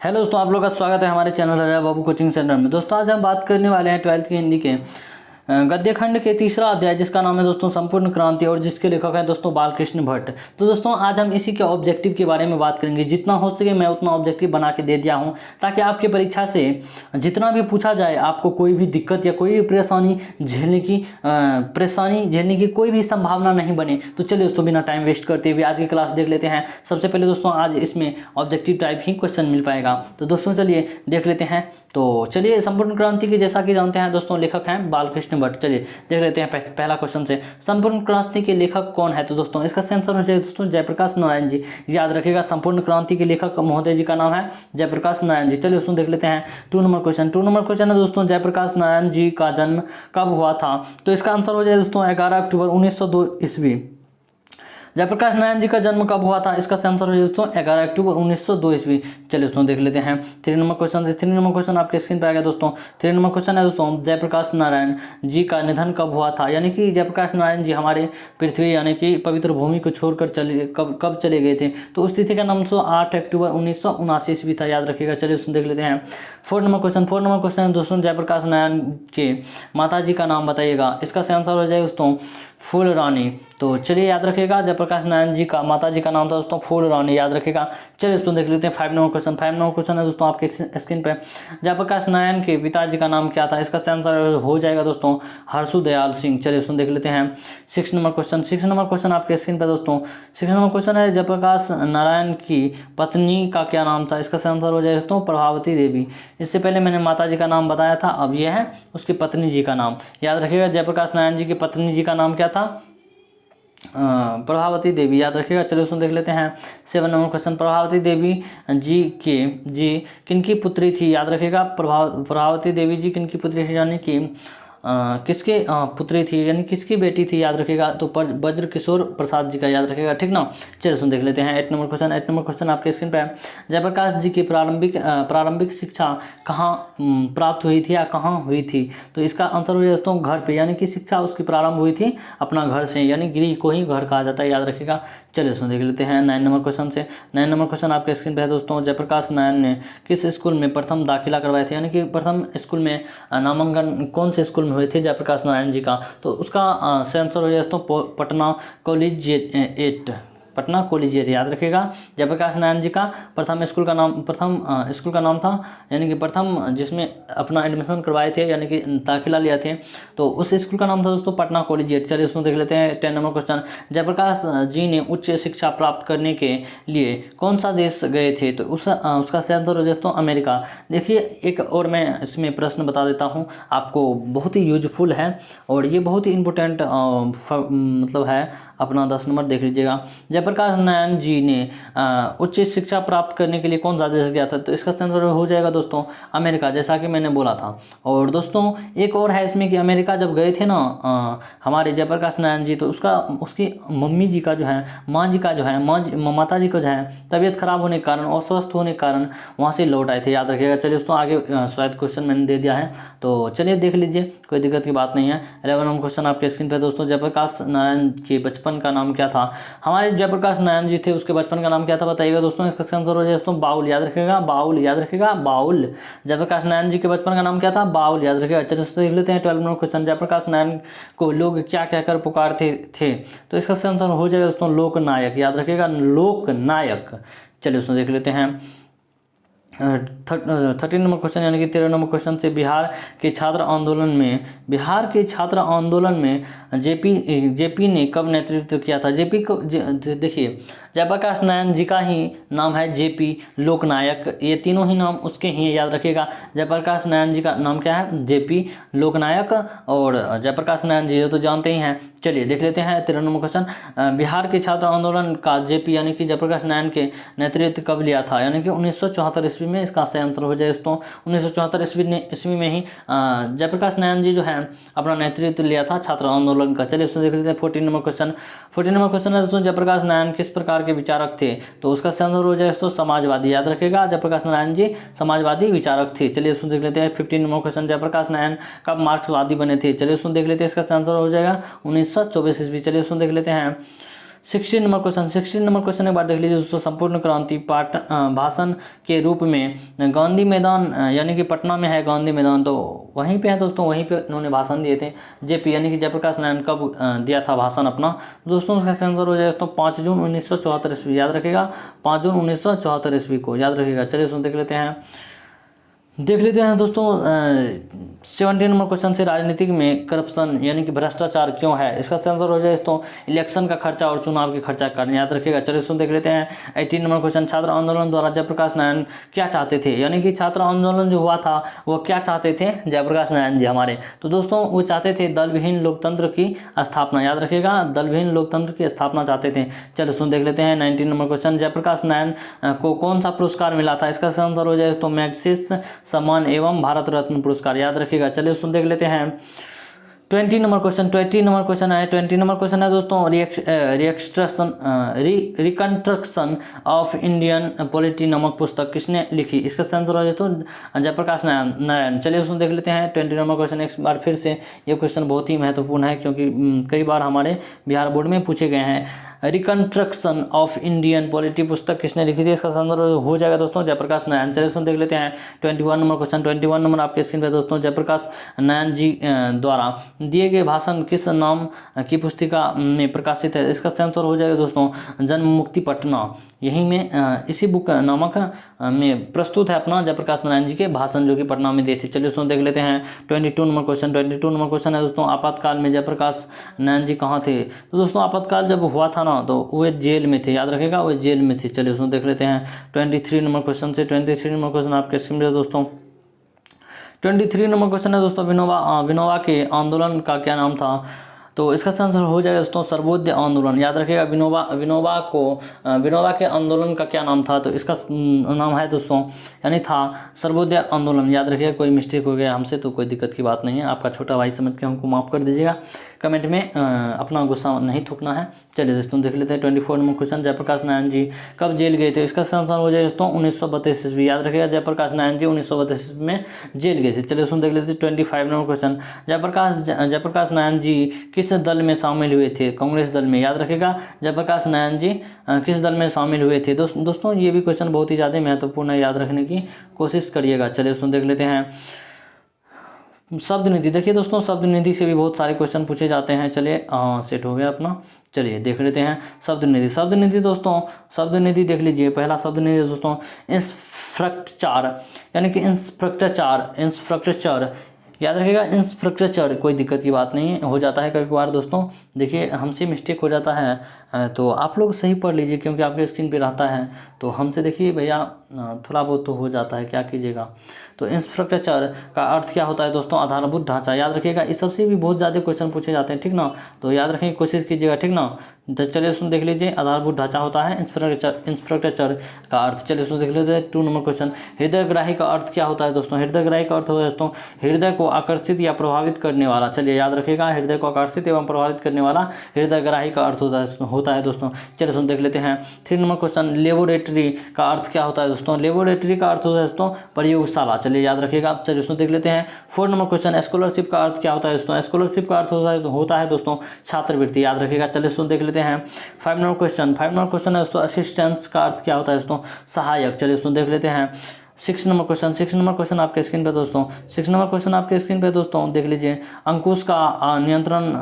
Hello दोस्तों, आप लोग का स्वागत है हमारे channel Raja Babu coaching centre में। दोस्तों आज हम बात करने वाले हैं 12th की हिंदी के गद्य खंड के तीसरा अध्याय, जिसका नाम है दोस्तों संपूर्ण क्रांति और जिसके लेखक हैं दोस्तों बालकृष्ण भट्ट। तो दोस्तों आज हम इसी के ऑब्जेक्टिव के बारे में बात करेंगे। जितना हो सके मैं उतना ऑब्जेक्टिव बना के दे दिया हूं, ताकि आपकी परीक्षा से जितना भी पूछा जाए आपको कोई भी दिक्कत या कोई भी परेशानी झेलने की कोई भी संभावना नहीं बने। तो चलिए दोस्तों बिना टाइम वेस्ट करते हुए आज की क्लास देख लेते हैं। सबसे पहले दोस्तों आज इसमें ऑब्जेक्टिव टाइप ही क्वेश्चन मिल पाएगा। तो दोस्तों चलिए देख लेते हैं। तो चलिए संपूर्ण क्रांति की जैसा कि जानते हैं दोस्तों लेखक हैं बालकृष्ण भट्ट। चलिए देख लेते हैं पहला क्वेश्चन से, संपूर्ण क्रांति के लेखक कौन है? तो दोस्तों इसका आंसर हो जाएगा दोस्तों जयप्रकाश नारायण जी। याद रखिएगा संपूर्ण क्रांति के लेखक महोदय जी का नाम है जयप्रकाश नारायण जी। चलिए दोस्तों देख लेते हैं 2 नंबर क्वेश्चन है दोस्तों, जयप्रकाश नारायण जी का जन्म कब हुआ था? तो इसका आंसर हो जाएगा दोस्तों 11 अक्टूबर 1902 ईस्वी। जयप्रकाश नारायण जी का जन्म कब हुआ था? इसका आंसर है दोस्तों 11 अक्टूबर 1902 ईस्वी। चलिए दोस्तों देख लेते हैं 3 नंबर क्वेश्चन आपके स्क्रीन पर आ गया दोस्तों। 3 नंबर क्वेश्चन है दोस्तों, जयप्रकाश नारायण जी का निधन कब हुआ था? यानी कि जयप्रकाश नारायण जी हमारे पृथ्वी यानी कि पवित्र भूमि को छोड़कर कब चले गए थे? तो उस तिथि का नाम दोस्तों 8 अक्टूबर 1979 ईस्वी था। याद रखिएगा। चलिए दोस्तों देख लेते हैं 4 नंबर क्वेश्चन है दोस्तों, जयप्रकाश नारायण के माता जी का नाम बताइएगा। इसका आंसर हो जाएगा दोस्तों फूल रानी। तो चलिए याद रखिएगा जयप्रकाश नारायण जी का माता जी का नाम था दोस्तों फूल रानी। याद रखिएगा। चलिए दोस्तों देख लेते हैं 5 नंबर क्वेश्चन है दोस्तों आपके स्क्रीन पे, जयप्रकाश नारायण के पिताजी का नाम क्या था? इसका आंसर हो जाएगा दोस्तों हर्षुदयाल सिंह। चलिए दोस्तों देख लेते हैं 6 नंबर क्वेश्चन आपके स्क्रीन पे दोस्तों। 6 नंबर क्वेश्चन है, जयप्रकाश नारायण की पत्नी का क्या नाम था? इसका आंसर हो जाएगा दोस्तों प्रभावती देवी। इससे पहले मैंने माता जी का नाम बताया था, अब यह है उसकी पत्नी जी का नाम। याद रखिएगा जयप्रकाश नारायण जी की पत्नी जी का नाम क्या था? प्रभावती देवी। याद रखिएगा। चलिए उसमें देख लेते हैं 7 नंबर क्वेश्चन, प्रभावती देवी जी किनकी पुत्री थी? याद रखिएगा प्रभावती देवी जी किनकी पुत्री थी, यानी कि किसके पुत्री थी, यानी किसकी बेटी थी? याद रखिएगा तो वज्र किशोर प्रसाद जी का। याद रखिएगा, ठीक ना। चलिए सुन देख लेते हैं 8 नंबर क्वेश्चन आपके स्क्रीन पे है, जयप्रकाश जी की प्रारंभिक शिक्षा कहाँ प्राप्त हुई थी या कहाँ हुई थी? तो इसका आंसर हो जाए दोस्तों घर पे, यानी कि शिक्षा उसकी प्रारंभ हुई थी अपना घर से, यानी गृह को ही घर कहा जाता है। याद रखिएगा। चलिए सुन देख लेते हैं 9 नंबर क्वेश्चन आपके स्क्रीन पे है दोस्तों, जयप्रकाश नारायण ने किस स्कूल में प्रथम दाखिला करवाए थे? यानी कि प्रथम स्कूल में नामांकन कौन से स्कूल में हुए थे जयप्रकाश नारायण जी का? तो उसका आंसर हो जाए दोस्तों पटना कॉलेजिएट। याद रखिएगा जयप्रकाश नारायण जी का प्रथम स्कूल का नाम था, यानी कि प्रथम जिसमें अपना एडमिशन करवाए थे, यानी कि दाखिला लिया थे, तो उस स्कूल का नाम था दोस्तों पटना कॉलेजिएट। चलिए उसमें देख लेते हैं 10 नंबर क्वेश्चन, जयप्रकाश जी ने उच्च शिक्षा प्राप्त करने के लिए कौन सा देश गए थे? तो उसका आंसर हो जाए दोस्तों अमेरिका। देखिए एक और मैं इसमें प्रश्न बता देता हूँ आपको, बहुत ही यूजफुल है और ये बहुत ही इम्पोर्टेंट मतलब है अपना 10 नंबर देख लीजिएगा। जयप्रकाश नारायण जी ने उच्च शिक्षा प्राप्त करने के लिए कौन सा देश गया था? तो इसका आंसर हो जाएगा दोस्तों अमेरिका, जैसा कि मैंने बोला था। और दोस्तों एक और है इसमें कि अमेरिका जब गए थे ना हमारे जयप्रकाश नारायण जी, तो उसकी मम्मी जी का जो है माता जी को जो है तबीयत खराब होने के कारण, अस्वस्थ होने के कारण वहाँ से लौट आए थे। याद रखिएगा। चलिए दोस्तों आगे शायद क्वेश्चन मैंने दे दिया है, तो चलिए देख लीजिए, कोई दिक्कत की बात नहीं है। 11 नंबर क्वेश्चन आपके स्क्रीन पर दोस्तों, जयप्रकाश नारायण के बचपन का नाम क्या था? हमारे जयप्रकाश नारायण जी थे, उसके बचपन का नाम क्या था बताइएगा दोस्तों। इसका आंसर हो जाए दोस्तों बाउल। याद रखिएगा बाउल। जयप्रकाश नारायण जी के बचपन का नाम क्या था? बाउल। याद रखिएगा। चलिए देख लेते हैं 12 नंबर क्वेश्चन, जयप्रकाश नारायण को लोग क्या कहकर पुकारते थे? तो इसका आंसर हो जाएगा दोस्तों लोकनायक। याद रखिएगा लोकनायक। चलिए उसमें देख लेते हैं 13 नंबर क्वेश्चन, यानी कि 13 नंबर क्वेश्चन से, बिहार के छात्र आंदोलन में जेपी ने कब नेतृत्व किया था? जेपी को देखिए जयप्रकाश नारायण जी का ही नाम है जेपी, लोकनायक, ये तीनों ही नाम उसके ही हैं। याद रखिएगा जयप्रकाश नारायण जी का नाम क्या है? जेपी, लोकनायक और जयप्रकाश नारायण जी तो जानते ही हैं। चलिए देख लेते हैं 13 नंबर क्वेश्चन, बिहार के छात्र आंदोलन का जेपी यानी कि जयप्रकाश नारायण के नेतृत्व कब लिया था? यानी कि 1974 ईस्वी में। इसका सही आंसर हो जाए दोस्तों 1974 ईस्वी में ही जयप्रकाश नारायण जी जो है अपना नेतृत्व लिया था छात्र आंदोलन का। चलिए उसमें देख लेते हैं 14 नंबर क्वेश्चन है दोस्तों, जयप्रकाश नारायण किस प्रकार के विचारक थे? तो उसका आंसर हो जाए दोस्तों समाजवादी। याद रखिएगा जयप्रकाश नारायण जी समाजवादी विचारक थे। चलिए उसमें देख लेते हैं 15 नंबर क्वेश्चन, जयप्रकाश नारायण कब मार्क्सवादी बने थे? चलिए उसमें देख लेते हैं, इसका आंसर हो जाएगा 1924 ईस्वी। चलिए उसमें देख लेते हैं 16 नंबर क्वेश्चन, 16 नंबर क्वेश्चन एक बार देख लीजिए दोस्तों। संपूर्ण क्रांति पाठ भाषण के रूप में गांधी मैदान यानी कि पटना में है गांधी मैदान, तो वहीं पे है दोस्तों, वहीं पे उन्होंने भाषण दिए थे। जेपी यानी कि जयप्रकाश नारायण कब दिया था भाषण अपना दोस्तों? उसका आंसर हो जाएगा दोस्तों 5 जून 1974 ईस्वी, याद रखिएगा 5 जून 1974 ईस्वी को, याद रखिएगा। चलिए सुन देख लेते हैं दोस्तों 17 नंबर क्वेश्चन से राजनीतिक में करप्शन यानी कि भ्रष्टाचार क्यों है? इसका आंसर हो जाए दोस्तों इलेक्शन का खर्चा और चुनाव के खर्चा का कारण, याद रखिएगा। चलिए सुन देख लेते हैं 18 नंबर क्वेश्चन। छात्र आंदोलन द्वारा जयप्रकाश नारायण क्या चाहते थे? यानी कि छात्र आंदोलन जो हुआ था वो क्या चाहते थे जयप्रकाश नारायण जी हमारे? तो दोस्तों वो चाहते थे दल विहीन लोकतंत्र की स्थापना, याद रखिएगा दल विहीन लोकतंत्र की स्थापना चाहते थे। चलिए सुन देख लेते हैं 19 नंबर क्वेश्चन। जयप्रकाश नारायण को कौन सा पुरस्कार मिला था? इसका आंसर हो जाए दोस्तों मैग्सेसे सम्मान एवं भारत रत्न पुरस्कार, याद रखिएगा। चलिए सुन देख लेते हैं 20 नंबर क्वेश्चन। 20 नंबर क्वेश्चन है, 20 नंबर क्वेश्चन है दोस्तों रिकंस्ट्रक्शन ऑफ इंडियन पॉलिटी नामक पुस्तक किसने लिखी? इसका आंसर हो जाए तो जयप्रकाश नारायण। चलिए उसमें देख लेते हैं 20 नंबर क्वेश्चन। एक बार फिर से ये क्वेश्चन बहुत ही महत्वपूर्ण है क्योंकि कई बार हमारे बिहार बोर्ड में पूछे गए हैं। रिकंस्ट्रक्शन ऑफ इंडियन पॉलिटी पुस्तक किसने लिखी थी? इसका आंसर हो जाएगा दोस्तों जयप्रकाश नारायण। चलिए उसमें देख लेते हैं 21 नंबर क्वेश्चन। 21 नंबर आपके स्क्रीन पे दोस्तों जयप्रकाश नारायण जी द्वारा दिए गए भाषण किस नाम की पुस्तिका में प्रकाशित है? इसका आंसर हो जाएगा दोस्तों जन्म मुक्ति पटना, यही में इसी बुक नामक में प्रस्तुत है अपना जयप्रकाश नारायण जी के भाषण जो कि पटना में दिए थे। चलिए उसमें देख लेते हैं 22 नंबर क्वेश्चन। 22 नंबर क्वेश्चन है दोस्तों आपातकाल में जयप्रकाश नारायण जी कहाँ थे? तो दोस्तों आपातकाल जब हुआ था ना तो वो जेल में थे, याद रखेगा वो जेल में थे। चलिए उसमें देख लेते हैं 23 नंबर क्वेश्चन से। 23 नंबर क्वेश्चन आपके स्क्रीन पर दोस्तों 23 नंबर क्वेश्चन है दोस्तों विनोबा के आंदोलन का क्या नाम था? तो इसका आंसर हो जाएगा दोस्तों सर्वोदय आंदोलन, याद रखिएगा। विनोबा के आंदोलन का क्या नाम था? तो इसका नाम है दोस्तों यानी था सर्वोदय आंदोलन, याद रखिएगा। कोई मिस्टेक हो गया हमसे तो कोई दिक्कत की बात नहीं है, आपका छोटा भाई समझ के हमको माफ़ कर दीजिएगा। कमेंट में अपना गुस्सा नहीं थूकना है। चलिए दोस्तों देख लेते हैं 24 नंबर क्वेश्चन। जयप्रकाश नारायण जी कब जेल गए थे? इसका आंसर हो जाए दोस्तों 1932 ईस्वी, याद रखिएगा। जयप्रकाश नारायण जी 1932 में जेल गए थे। चलिए दोस्तों देख लेते हैं 25 नंबर क्वेश्चन। जयप्रकाश नारायण जी किस दल में शामिल हुए थे? कांग्रेस दल में, याद रखिएगा। जयप्रकाश नारायण जी किस दल में शामिल हुए थे? दोस्तों ये भी क्वेश्चन बहुत ही ज़्यादा महत्वपूर्ण है, याद रखने की कोशिश करिएगा। चलिए दोस्तों देख लेते हैं शब्द निधि। देखिए दोस्तों शब्द निधि से भी बहुत सारे क्वेश्चन पूछे जाते हैं। चलिए सेट हो गया अपना। चलिए देख लेते हैं शब्द निधि। शब्द निधि दोस्तों, शब्द निधि देख लीजिए। पहला शब्द निधि दोस्तों इंफ्रास्ट्रक्चर, यानी कि इंफ्रास्ट्रक्चर, याद रखिएगा इंफ्रास्ट्रक्चर। कोई दिक्कत की बात नहीं है, हो जाता है कभी कभार दोस्तों। देखिए हमसे मिस्टेक हो जाता है तो आप लोग सही पढ़ लीजिए क्योंकि आपके स्क्रीन पे रहता है। तो हमसे देखिए भैया थोड़ा बहुत तो हो जाता है, क्या कीजिएगा। तो इंफ्रास्ट्रक्चर का अर्थ क्या होता है दोस्तों? आधारभूत ढांचा, याद रखिएगा। इस सबसे भी बहुत ज़्यादा क्वेश्चन पूछे जाते हैं, ठीक ना। तो याद रखने की कोशिश कीजिएगा, ठीक ना। तो चलिए उसमें देख लीजिए आधारभूत ढांचा होता है इंफ्रास्ट्रक्चर का अर्थ। चलिए उसमें देख लीजिए 2 नंबर क्वेश्चन। हृदयग्राही का अर्थ क्या होता है दोस्तों? हृदयग्राही का अर्थ होता है दोस्तों हृदय को आकर्षित या प्रभावित करने वाला। चलिए याद रखिएगा हृदय को आकर्षित एवं प्रभावित करने वाला हृदयग्राही का अर्थ होता है दोस्तों। चलिए उसमें देख लेते हैं 3 नंबर क्वेश्चन। लेबोरेटरी का अर्थ क्या होता है दोस्तों? लेबोरेटरी का अर्थ होता है दोस्तों प्रयोगशाला। चलिए याद रखिएगा। चलिए उसमें देख लेते हैं 4 नंबर क्वेश्चन। स्कॉलरशिप का अर्थ क्या होता है दोस्तों? स्कॉलरशिप का अर्थ होता है दोस्तों छात्रवृत्ति, याद रखिएगा। चलिए उसमें देख लेते हैं 5 नंबर क्वेश्चन। 5 नंबर क्वेश्चन है दोस्तों असिस्टेंस का अर्थ क्या होता है दोस्तों? सहायक। चलिए उसमें देख लेते हैं 6 नंबर क्वेश्चन। 6 नंबर क्वेश्चन आपके स्क्रीन पे दोस्तों 6 नंबर क्वेश्चन आपके स्क्रीन पे दोस्तों देख लीजिए। अंकुश का नियंत्रण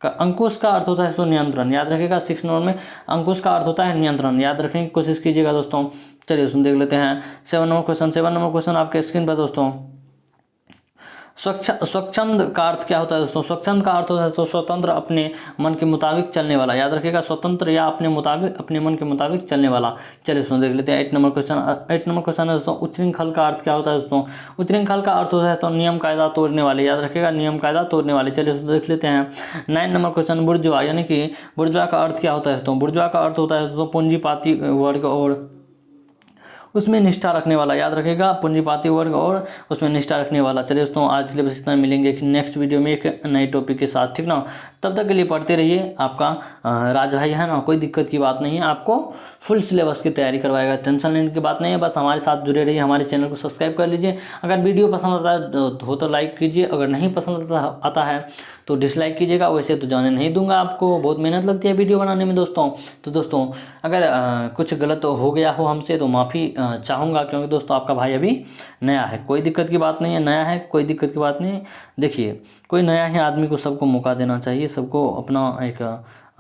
अंकुश का अर्थ होता है दोस्तों नियंत्रण, याद रखिएगा। 6 नंबर में अंकुश का अर्थ होता है नियंत्रण, याद रखने की कोशिश कीजिएगा दोस्तों। चलिए उसमें देख लेते हैं 7 नंबर क्वेश्चन। 7 नंबर क्वेश्चन आपके स्क्रीन पर दोस्तों स्वच्छंद का अर्थ क्या होता है दोस्तों? स्वच्छंद का अर्थ होता है तो स्वतंत्र, अपने मन के मुताबिक चलने वाला, याद रखिएगा। स्वतंत्र या अपने मन के मुताबिक चलने वाला। चलिए उसमें देख लेते हैं 8 नंबर क्वेश्चन। 8 नंबर क्वेश्चन है दोस्तों उच्छृंखल का अर्थ क्या होता है दोस्तों? उच्छृंखल का अर्थ होता है तो नियम कायदा तोड़ने वाले, याद रखिएगा नियम कायदा तोड़ने वाले। चलिए उसमें देख लेते हैं 9 नंबर क्वेश्चन। बुर्जुआ, यानी कि बुर्जुआ का अर्थ क्या होता है दोस्तों? बुर्जुआ का अर्थ होता है दोस्तों पूंजीपाती वर्ग और उसमें निष्ठा रखने वाला, याद रखेगा। पूंजीपाती वर्ग और उसमें निष्ठा रखने वाला। चलिए दोस्तों आज के लिए बस इतना, मिलेंगे नेक्स्ट वीडियो में एक नए टॉपिक के साथ, ठीक ना। तब तक के लिए पढ़ते रहिए। आपका राज भाई है ना, कोई दिक्कत की बात नहीं है, आपको फुल सिलेबस की तैयारी करवाएगा, टेंशन लेने की बात नहीं है। बस हमारे साथ जुड़े रहिए, हमारे चैनल को सब्सक्राइब कर लीजिए। अगर वीडियो पसंद आता है तो लाइक कीजिए, अगर नहीं पसंद आता है तो डिसलाइक कीजिएगा, वैसे तो जाने नहीं दूंगा आपको, बहुत मेहनत लगती है वीडियो बनाने में दोस्तों। तो दोस्तों अगर कुछ गलत हो गया हो हमसे तो माफ़ी चाहूँगा, क्योंकि दोस्तों आपका भाई अभी नया है, कोई दिक्कत की बात नहीं है, नया है कोई दिक्कत की बात नहीं। देखिए कोई नया ही आदमी को सबको मौका देना चाहिए, सबको अपना एक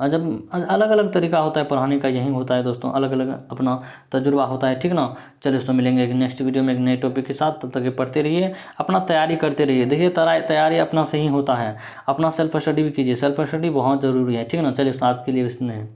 जब अलग अलग तरीका होता है पढ़ाने का, यही होता है दोस्तों, अलग अलग अपना तजुर्बा होता है, ठीक ना। चलिए दोस्तों मिलेंगे एक नेक्स्ट वीडियो में एक नए टॉपिक के साथ, तब तक ये पढ़ते रहिए, अपना तैयारी करते रहिए। देखिए तैयारी अपना सही होता है, अपना सेल्फ स्टडी भी कीजिए, सेल्फ स्टडी बहुत ज़रूरी है, ठीक ना। चलिए आज के लिए इसमें